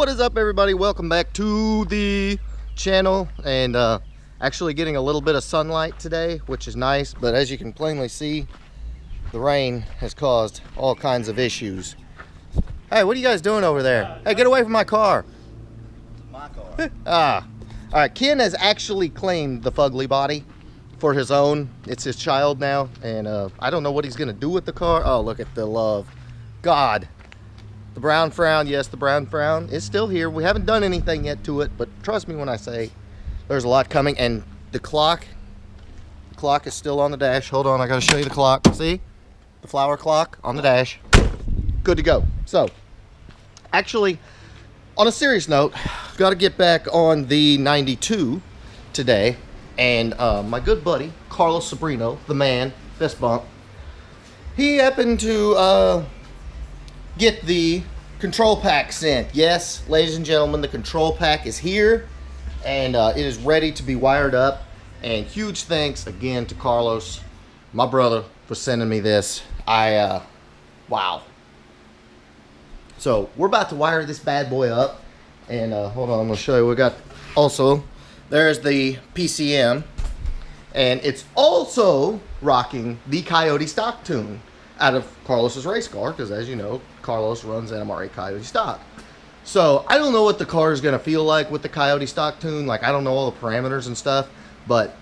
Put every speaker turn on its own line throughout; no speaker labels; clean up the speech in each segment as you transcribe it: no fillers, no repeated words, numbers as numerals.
What is up, everybody? Welcome back to the channel, and actually getting a little bit of sunlight today, which is nice, but as you can plainly see, the rain has caused all kinds of issues. Hey, what are you guys doing over there? Hey, get away from my car.
My car.
All right, Ken has actually claimed the fugly body for his own. It's his child now, and I don't know what he's gonna do with the car. Oh, look at the love. God. The brown frown, yes, the brown frown is still here. We haven't done anything yet to it, but trust me when I say there's a lot coming. And the clock is still on the dash. Hold on, I gotta show you the clock. See? The flower clock on the dash. Good to go. So, actually, on a serious note, gotta get back on the 92 today. And my good buddy, Carlos Sobrino, the man, fist bump, he happened to get the control pack sent. Yes, ladies and gentlemen, the control pack is here, and it is ready to be wired up. And huge thanks again to Carlos, my brother, for sending me this. Wow. So we're about to wire this bad boy up, and hold on, I'm gonna show you. We got also, there's the PCM, and it's also rocking the Coyote stock tune out of Carlos's race car, because as you know, Carlos runs NMRA Coyote stock. So I don't know what the car is going to feel like with the Coyote stock tune. Like, I don't know all the parameters and stuff, but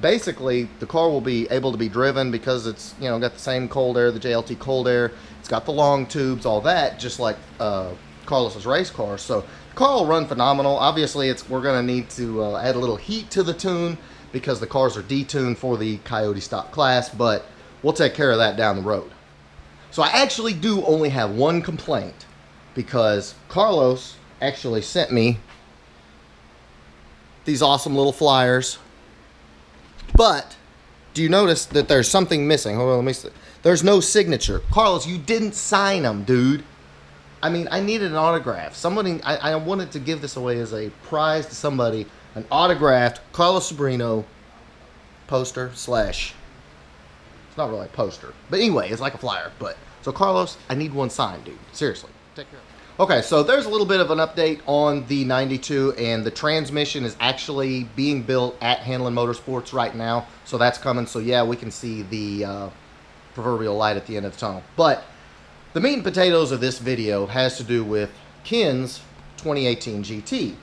basically the car will be able to be driven because it's, you know, got the same cold air, the JLT cold air. It's got the long tubes, all that, just like Carlos's race car. So the car will run phenomenal. Obviously, we're going to need to add a little heat to the tune because the cars are detuned for the Coyote stock class, but we'll take care of that down the road. So I actually do only have one complaint, because Carlos actually sent me these awesome little flyers. But do you notice that there's something missing? Hold on, let me see. There's no signature. Carlos, you didn't sign them, dude. I mean, I needed an autograph. Somebody, I wanted to give this away as a prize to somebody, an autographed Carlos Sobrino poster slash, not really a poster, but anyway, it's like a flyer. But so Carlos, I need one signed, dude. Seriously, take care. Okay, so there's a little bit of an update on the 92, and the transmission is actually being built at Hanlon Motorsports right now, so that's coming. So yeah, we can see the proverbial light at the end of the tunnel. But the meat and potatoes of this video has to do with Ken's 2018 GT,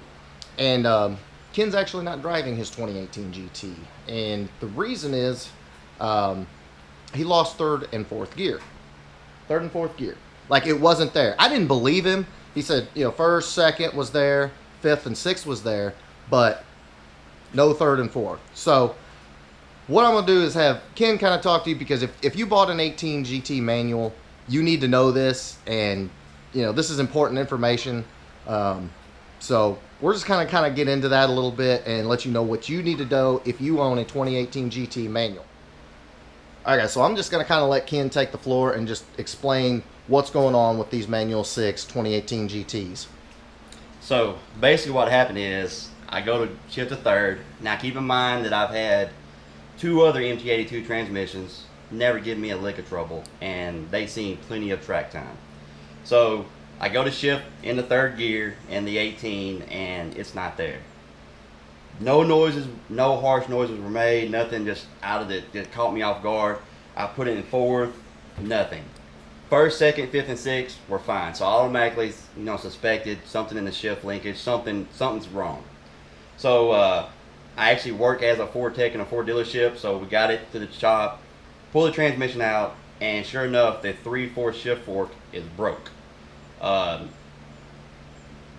and Ken's actually not driving his 2018 GT, and the reason is he lost third and fourth gear. Third and fourth gear. Like, it wasn't there. I didn't believe him. He said, you know, first, second was there, fifth and sixth was there, but no third and fourth. So what I'm going to do is have Ken kind of talk to you, because if you bought an 18 GT manual, you need to know this, and, you know, this is important information. So we're just kind of get into that a little bit and let you know what you need to know if you own a 2018 GT manual. Okay, so I'm just going to kind of let Ken take the floor and just explain what's going on with these Manual 6 2018 GTs.
So basically what happened is I go to shift to third. Now keep in mind that I've had two other MT82 transmissions, never give me a lick of trouble, and they seen plenty of track time. So I go to shift in the third gear in the 18, and it's not there. No noises, no harsh noises were made, nothing just out of it that caught me off guard. I put it in fourth, nothing. First, second, fifth, and sixth were fine. So I automatically, you know, suspected something in the shift linkage, something's wrong. So I actually work as a Ford tech in a Ford dealership, so we got it to the shop, pull the transmission out, and sure enough, the 3/4 shift fork is broke.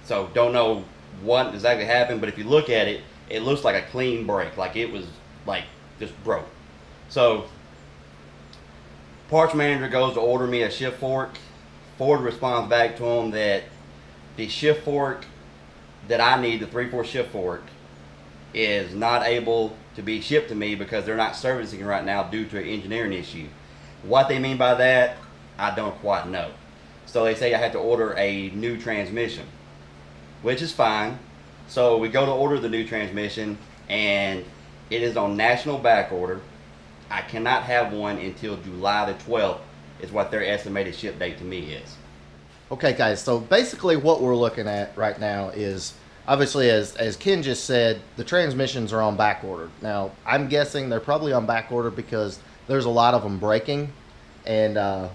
So don't know what exactly happened, but if you look at it, it looks like a clean break, like it was like just broke. So parts manager goes to order me a shift fork. Ford responds back to him that the shift fork that I need, the 3/4 shift fork, is not able to be shipped to me because they're not servicing it right now due to an engineering issue. What they mean by that, I don't quite know. So they say I have to order a new transmission, which is fine. So we go to order the new transmission, and it is on national back order. I cannot have one until July the 12th is what their estimated ship date to me is.
Okay, guys, so basically what we're looking at right now is, obviously, as Ken just said, the transmissions are on back order. Now, I'm guessing they're probably on back order because there's a lot of them breaking. And,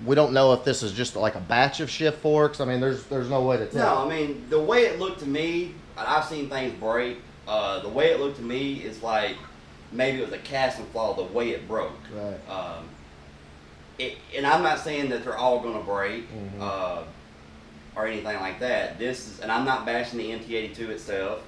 we don't know if this is just like a batch of shift forks. I mean, there's no way to tell.
No, I mean, the way it looked to me, I've seen things break. The way it looked to me is like maybe it was a casting flaw the way it broke.
Right.
And I'm not saying that they're all going to break
Mm-hmm.
or anything like that. And I'm not bashing the MT82 itself.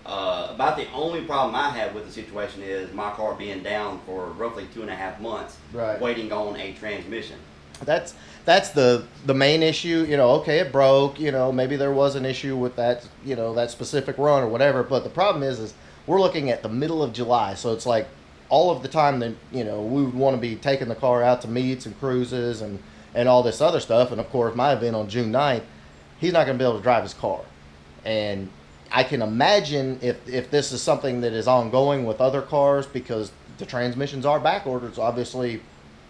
About the only problem I have with the situation is my car being down for roughly 2.5 months,
Right.
waiting on a transmission.
That's the main issue. Okay, it broke. Maybe there was an issue with that. That specific run or whatever. But the problem is we're looking at the middle of July, so it's like all of the time that we would want to be taking the car out to meets and cruises and all this other stuff. And of course, my event on June 9th, he's not going to be able to drive his car. And I can imagine if this is something that is ongoing with other cars, because the transmissions are back ordered, so obviously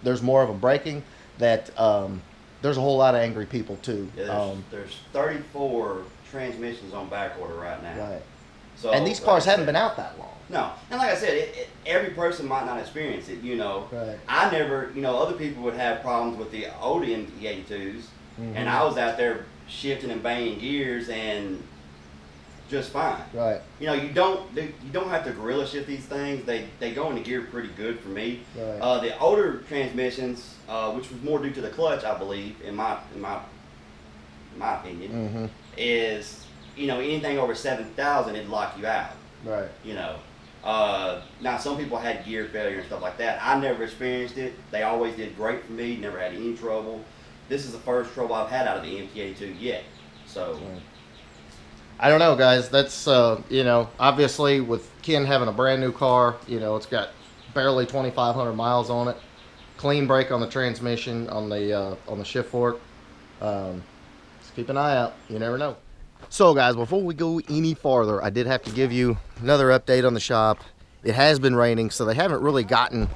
there's more of them breaking, that there's a whole lot of angry people too.
Yeah, there's 34 transmissions on back order right now.
Right.
So,
And these cars haven't been out that long.
No, and like I said, every person might not experience it.
Right.
I never. Other people would have problems with the old MT82s, and I was out there shifting and banging gears and just fine.
Right.
You don't have to gorilla shift these things. They go into gear pretty good for me.
Right.
The older transmissions, which was more due to the clutch, I believe, in my opinion, is anything over 7,000, it'd lock you out.
Right.
Now some people had gear failure and stuff like that. I never experienced it. They always did great for me. Never had any trouble. This is the first trouble I've had out of the MT82 yet. So.
Right. I don't know, guys. That's obviously with Ken having a brand new car, it's got barely 2,500 miles on it. Clean brake on the transmission on the shift fork. Just keep an eye out. You never know. So, guys, before we go any farther, I did have to give you another update on the shop. It has been raining, so they haven't really gotten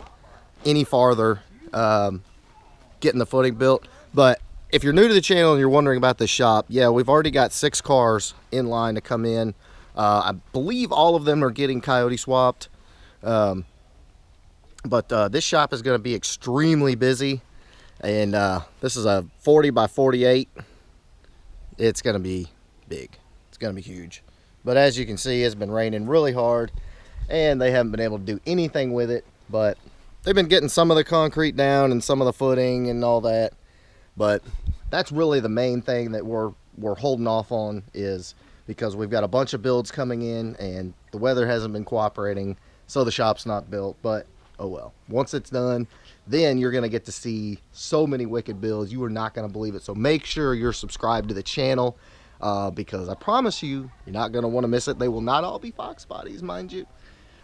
any farther getting the footing built. But if you're new to the channel and you're wondering about this shop, yeah, we've already got 6 cars in line to come in. I believe all of them are getting Coyote swapped. But this shop is going to be extremely busy. And this is a 40 by 48. It's going to be big. It's going to be huge. But as you can see, it's been raining really hard. And they haven't been able to do anything with it. But they've been getting some of the concrete down and some of the footing and all that. But that's really the main thing that we're holding off on, is because we've got a bunch of builds coming in and the weather hasn't been cooperating, so the shop's not built. But oh well, once it's done, then you're going to get to see so many wicked builds. You are not going to believe it. So make sure you're subscribed to the channel, because I promise you, you're not going to want to miss it. They will not all be Fox bodies, mind you.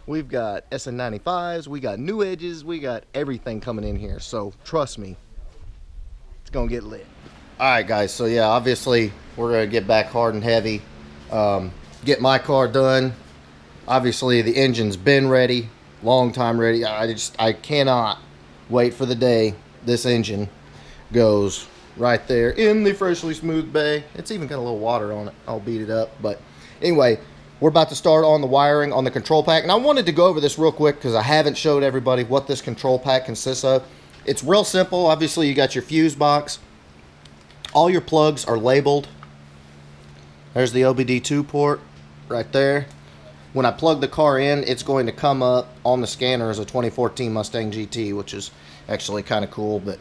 We've got SN95s, we got new edges, we got everything coming in here. So trust me, it's gonna get lit. All right, guys, so yeah, obviously we're gonna get back hard and heavy, get my car done. Obviously the engine's been ready, long time ready. I cannot wait for the day this engine goes right there in the freshly smoothed bay. It's even got a little water on it. I'll beat it up. But anyway, we're about to start on the wiring on the control pack, and I wanted to go over this real quick because I haven't showed everybody what this control pack consists of. It's real simple. Obviously, you got your fuse box. All your plugs are labeled. There's the OBD2 port right there. When I plug the car in, it's going to come up on the scanner as a 2014 Mustang GT, which is actually kind of cool. But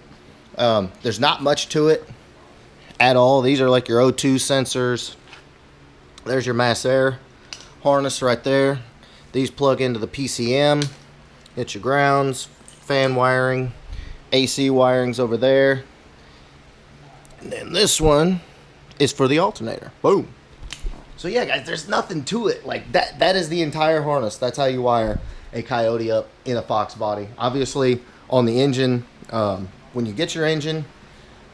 there's not much to it at all. These are like your O2 sensors. There's your mass air harness right there. These plug into the PCM. It's your grounds, fan wiring, AC wirings over there. And then this one is for the alternator. Boom. So yeah, guys, there's nothing to it. Like that is the entire harness. That's how you wire a Coyote up in a Fox body. Obviously, on the engine, when you get your engine,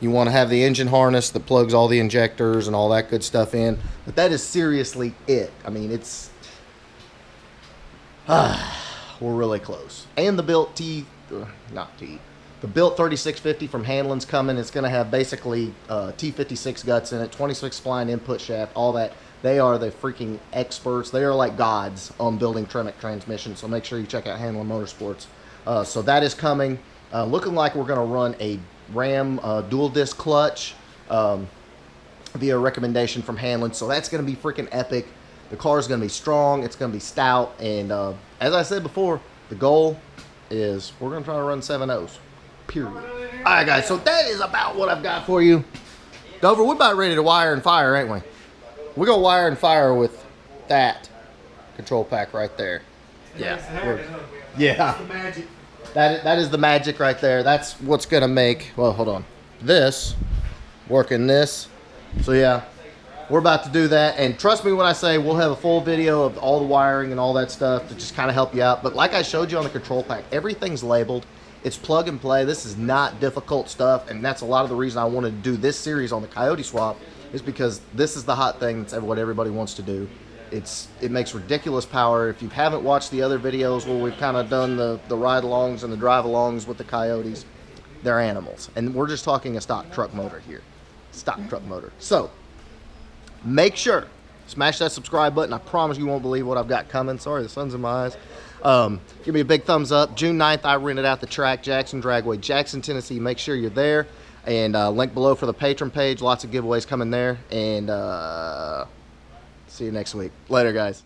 you want to have the engine harness that plugs all the injectors and all that good stuff in. But that is seriously it. I mean, it's we're really close. And the built teeth, not teeth, The built 3650 from Hanlon's coming. It's going to have basically T56 guts in it, 26 spline input shaft, all that. They are the freaking experts. They are like gods on building Tremec transmissions. So make sure you check out Hanlon Motorsports. So that is coming. Looking like we're going to run a Ram dual disc clutch via recommendation from Hanlon. So that's going to be freaking epic. The car is going to be strong. It's going to be stout. And as I said before, the goal is we're going to try to run 7.0s. Period. All right, guys. So that is about what I've got for you. Dover, we're about ready to wire and fire, ain't we? We're going to wire and fire with that control pack right there. Yeah. Yeah. That is the magic right there. That's what's going to make, well, hold on. This, working this. So, yeah, we're about to do that. And trust me when I say we'll have a full video of all the wiring and all that stuff to just kind of help you out. But like I showed you on the control pack, everything's labeled. It's plug and play. This is not difficult stuff. And that's a lot of the reason I wanted to do this series on the Coyote swap is because this is the hot thing. That's what everybody wants to do. It makes ridiculous power. If you haven't watched the other videos where we've kind of done the ride-alongs and the drive-alongs with the Coyotes, they're animals. And we're just talking a stock truck motor here. Stock truck motor. So, make sure, smash that subscribe button. I promise you won't believe what I've got coming. Sorry, the sun's in my eyes. Give me a big thumbs up. June 9th, I rented out the track, Jackson Dragway, Jackson, Tennessee. Make sure you're there. And link below for the patron page. Lots of giveaways coming there. And see you next week. Later, guys.